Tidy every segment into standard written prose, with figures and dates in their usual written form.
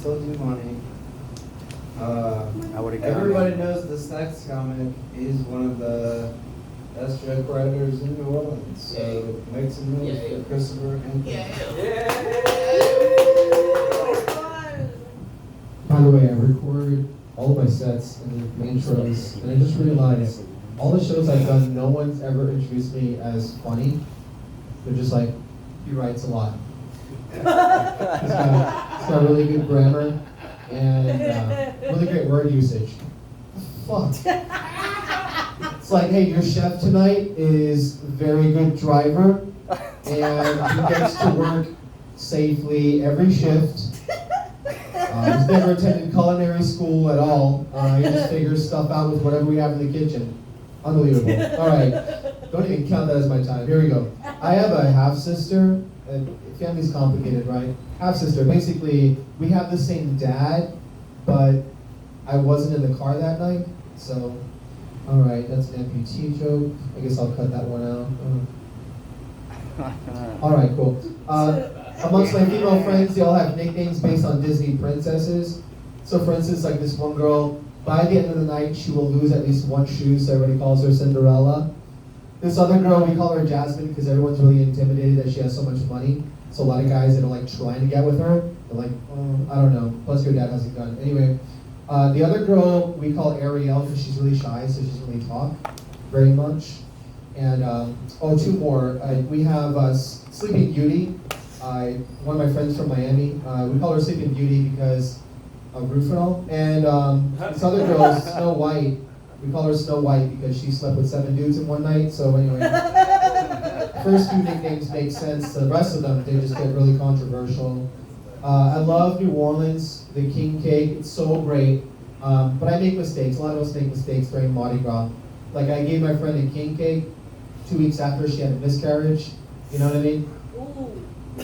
still do money. I would've gone. Everybody knows this next comic is one of the best joke writers in New Orleans. So make some noise for Christopher Hampton. By the way, I record all of my sets and the intros, and I just realized all the shows I've done, no one's ever introduced me as funny. They're just like, he writes a lot. He's got really good grammar and really great word usage. Fuck. It's like, hey, your chef tonight is a very good driver, and he gets to work safely every shift. He's never attended culinary school at all. He just figures stuff out with whatever we have in the kitchen. Unbelievable. All right, don't even count that as my time. Here we go. I have a half-sister. Family's complicated, right? Half-sister. Basically, we have the same dad, but I wasn't in the car that night. So, all right, that's an amputee joke. I guess I'll cut that one out. All right, cool. Amongst my female friends, they all have nicknames based on Disney princesses. So for instance, like this one girl, by the end of the night, she will lose at least one shoe, so everybody calls her Cinderella. This other girl, we call her Jasmine because everyone's really intimidated that she has so much money. So a lot of guys that are like trying to get with her, they're like, I don't know, plus your dad has a gun. Anyway, the other girl, we call Ariel because she's really shy, so she doesn't really talk very much. And, two more. We have Sleeping Beauty. One of my friends from Miami, we call her Sleeping Beauty because of Rufinol. And this other girl is Snow White. We call her Snow White because she slept with 7 dudes in one night. So anyway, first 2 nicknames make sense. The rest of them, they just get really controversial. I love New Orleans, the king cake. It's so great. But I make mistakes. A lot of us make mistakes during Mardi Gras. Like I gave my friend a king cake 2 weeks after she had a miscarriage. You know what I mean?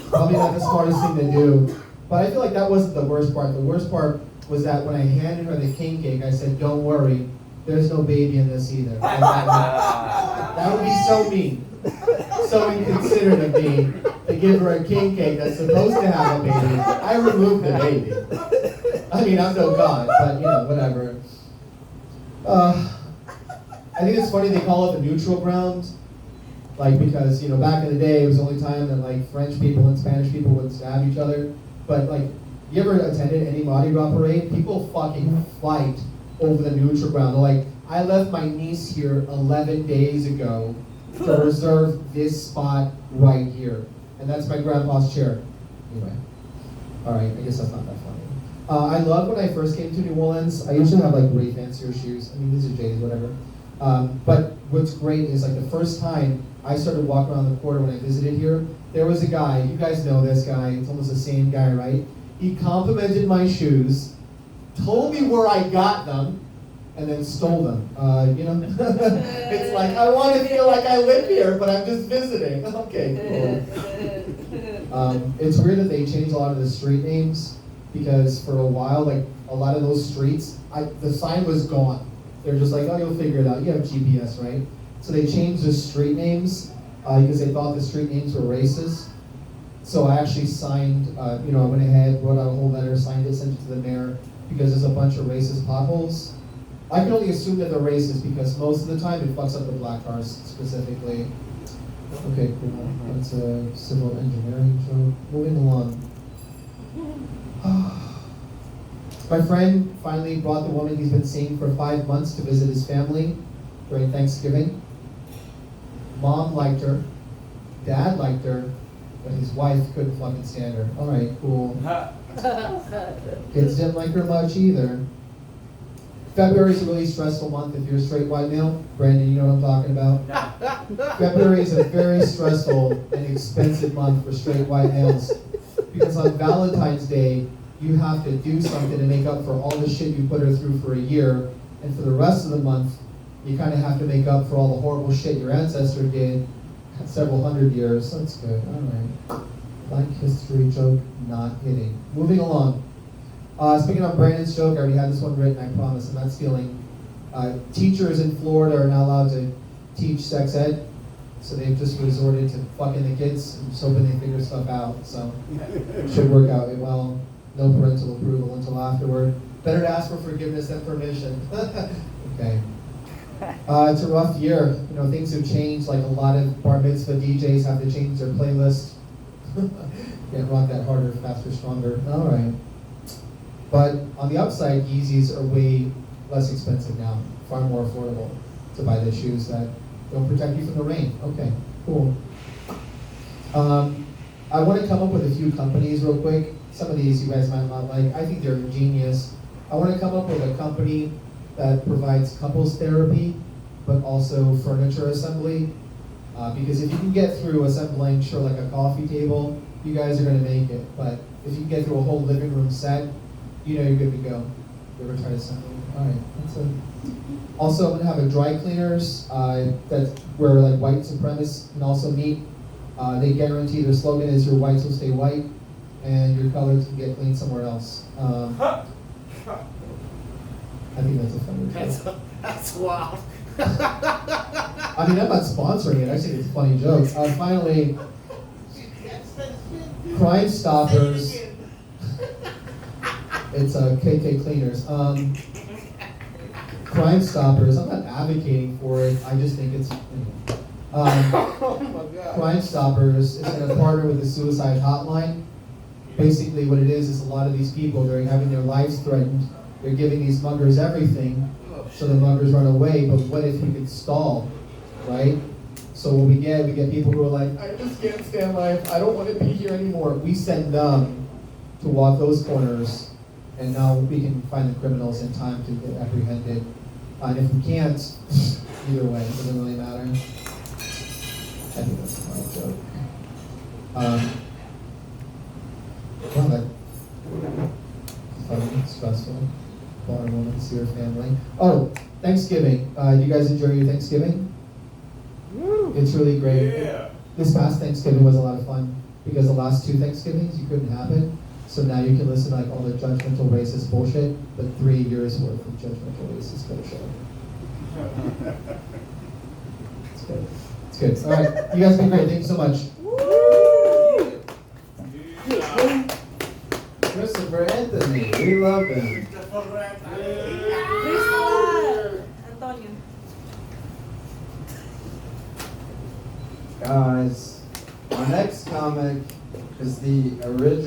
Probably not the smartest thing to do. But I feel like that wasn't the worst part. The worst part was that when I handed her the king cake, I said, don't worry, there's no baby in this either. That would be so mean. So inconsiderate of me to give her a king cake that's supposed to have a baby. I removed the baby. I mean, I'm no god, but you know, whatever. I think it's funny they call it the neutral ground. Like, because, you know, back in the day, it was the only time that, like, French people and Spanish people would stab each other. But, like, you ever attended any Mardi Gras parade? People fucking fight over the neutral ground. They're like, I left my niece here 11 days ago to reserve this spot right here. And that's my grandpa's chair. Anyway. All right, I guess that's not that funny. I love when I first came to New Orleans. I usually have, like, way fancier shoes. I mean, these are J's, whatever. But what's great is, like, the first time I started walking around the quarter when I visited here, there was a guy, you guys know this guy, it's almost the same guy, right? He complimented my shoes, told me where I got them, and then stole them. You know, it's like, I want to feel like I live here, but I'm just visiting. Okay, cool. It's weird that they changed a lot of the street names, because for a while, like, a lot of those streets, the sign was gone. They're just like, oh, you'll figure it out. You have GPS, right? So they changed the street names because they thought the street names were racist. So I actually signed, I went ahead, wrote out a whole letter, signed it, sent it to the mayor because there's a bunch of racist potholes. I can only assume that they're racist because most of the time it fucks up the black cars specifically. Okay, cool. That's a civil engineering joke. Moving along. My friend finally brought the woman he's been seeing for 5 months to visit his family during Thanksgiving. Mom liked her, dad liked her, but his wife couldn't fucking stand her. All right, cool. Kids didn't like her much either. February is a really stressful month if you're a straight white male. Brandon, you know what I'm talking about? February is a very stressful and expensive month for straight white males. Because on Valentine's Day, you have to do something to make up for all the shit you put her through for a year. And for the rest of the month, you kind of have to make up for all the horrible shit your ancestor did several hundred years. That's good. All right. Black history joke not hitting. Moving along. Speaking of Brandon's joke, I already had this one written, I promise. I'm not stealing. Teachers in Florida are not allowed to teach sex ed, so they've just resorted to fucking the kids and just hoping they figure stuff out. So it should work out well. no parental approval until afterward. Better to ask for forgiveness than permission. Okay. It's a rough year. You know, things have changed. Like a lot of bar mitzvah DJs have to change their playlist. Can't rock that harder, faster, stronger. All right. But on the upside, Yeezys are way less expensive now. Far more affordable to buy the shoes that don't protect you from the rain. Okay, cool. I want to come up with a few companies real quick. Some of these you guys might not like. I think they're ingenious. I want to come up with a company that provides couples therapy, but also furniture assembly. Because if you can get through assembling, sure, like a coffee table, you guys are going to make it. But if you can get through a whole living room set, you know you're good to go. You ever tried assembling? All right, that's it. Also, I'm going to have a dry cleaners that's where like white supremacists can also meet. They guarantee, their slogan is your whites will stay white and your colors can get cleaned somewhere else. I think that's a funny joke. That's wild. I mean, I'm not sponsoring it. I think it's a funny joke. Finally, Crime Stoppers. It's KK Cleaners. Crime Stoppers. I'm not advocating for it. I just think it's. Oh my God. Crime Stoppers is going to partner with the suicide hotline. Basically, what it is a lot of these people, they're having their lives threatened. They're giving these muggers everything, so the muggers run away. But what if you could stall, right? So what we get people who are like, I just can't stand life. I don't want to be here anymore. We send them to walk those corners, and now we can find the criminals in time to get apprehended. And if we can't, either way, it doesn't really matter. I think that's a funny joke. Well, that funny, stressful. Bar woman, see her family. Oh, Thanksgiving. You guys enjoy your Thanksgiving? Woo. It's really great. Yeah. This past Thanksgiving was a lot of fun because the last 2 Thanksgivings you couldn't happen. So now you can listen to like all the judgmental racist bullshit, but 3 years worth of judgmental racist bullshit. It's good. It's good. All right, you guys been great. Thank you so much. Christopher Anthony, we love him. Antonio. Guys, our next comic is the original.